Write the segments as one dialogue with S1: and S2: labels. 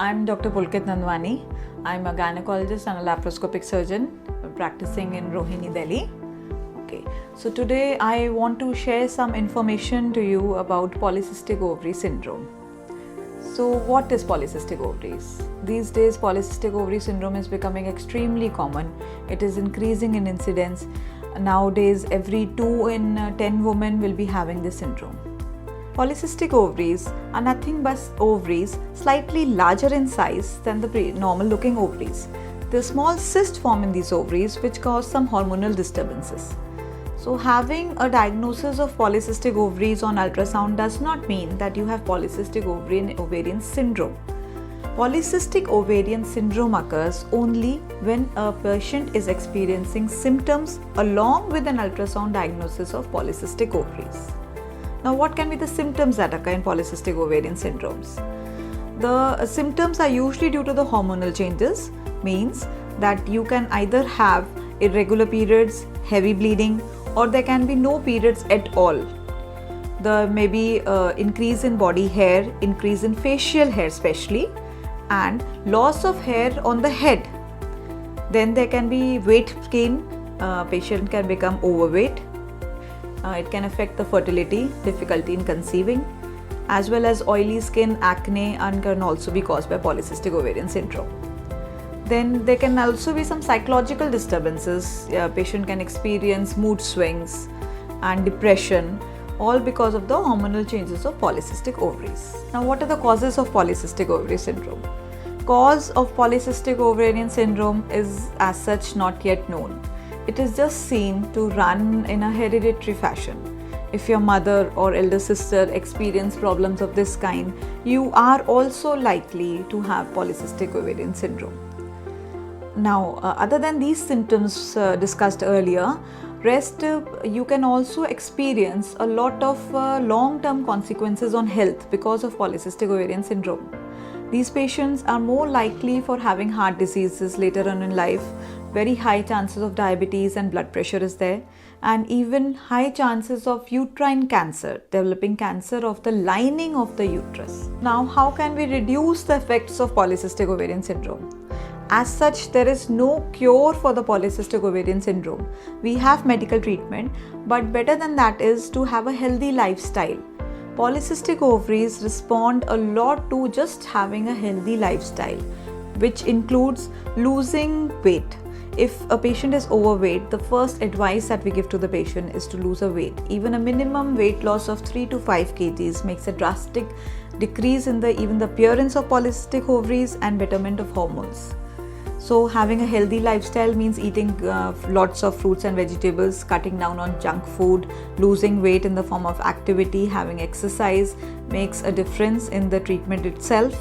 S1: I'm Dr. Pulkit Nandwani. I'm a gynecologist and a laparoscopic surgeon practicing in Rohini, Delhi. Okay, so today I want to share some information to you about polycystic ovary syndrome. So what is polycystic ovaries? These days polycystic ovary syndrome is becoming extremely common. It is increasing in incidence. Nowadays every 2 in 10 women will be having this syndrome. Polycystic ovaries are nothing but ovaries slightly larger in size than the normal looking ovaries. The small cysts form in these ovaries which cause some hormonal disturbances. So having a diagnosis of polycystic ovaries on ultrasound does not mean that you have polycystic ovarian syndrome. Polycystic ovarian syndrome occurs only when a patient is experiencing symptoms along with an ultrasound diagnosis of polycystic ovaries. Now, what can be the symptoms that occur in polycystic ovarian syndromes? The symptoms are usually due to the hormonal changes, means that you can either have irregular periods, heavy bleeding, or there can be no periods at all. There may be increase in body hair, increase in facial hair especially, and loss of hair on the head. Then there can be weight gain, patient can become overweight. It can affect the fertility, difficulty in conceiving, as well as oily skin, acne, and can also be caused by polycystic ovarian syndrome. Then there can also be some psychological disturbances. Patient can experience mood swings and depression, all because of the hormonal changes of polycystic ovaries. Now, what are the causes of polycystic ovary syndrome? Cause of polycystic ovarian syndrome is as such not yet known. It is just seen to run in a hereditary fashion. If your mother or elder sister experience problems of this kind, you are also likely to have polycystic ovarian syndrome. Now, other than these symptoms discussed earlier, you can also experience a lot of long-term consequences on health because of polycystic ovarian syndrome. These patients are more likely for having heart diseases later on in life. Very high chances of diabetes and blood pressure is there, and even high chances of uterine cancer, developing cancer of the lining of the uterus. Now, how can we reduce the effects of polycystic ovarian syndrome? As such, there is no cure for the polycystic ovarian syndrome. We have medical treatment, but better than that is to have a healthy lifestyle. Polycystic ovaries respond a lot to just having a healthy lifestyle, which includes losing weight. If a patient is overweight, the first advice that we give to the patient is to lose a weight. Even a minimum weight loss of 3 to 5 kgs makes a drastic decrease in even the appearance of polycystic ovaries and betterment of hormones. So having a healthy lifestyle means eating lots of fruits and vegetables, cutting down on junk food, losing weight in the form of activity, having exercise makes a difference in the treatment itself.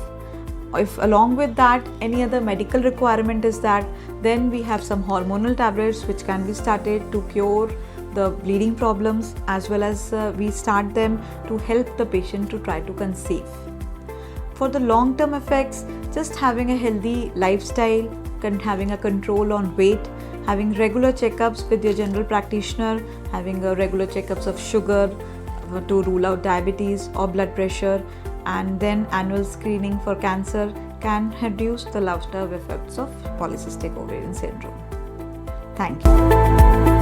S1: If along with that any other medical requirement is that, then we have some hormonal tablets which can be started to cure the bleeding problems, as well as we start them to help the patient to try to conceive. For the long-term effects, just having a healthy lifestyle, having a control on weight, having regular checkups with your general practitioner, having regular checkups of sugar to rule out diabetes or blood pressure, and then annual screening for cancer can reduce the long-term effects of polycystic ovarian syndrome. Thank you.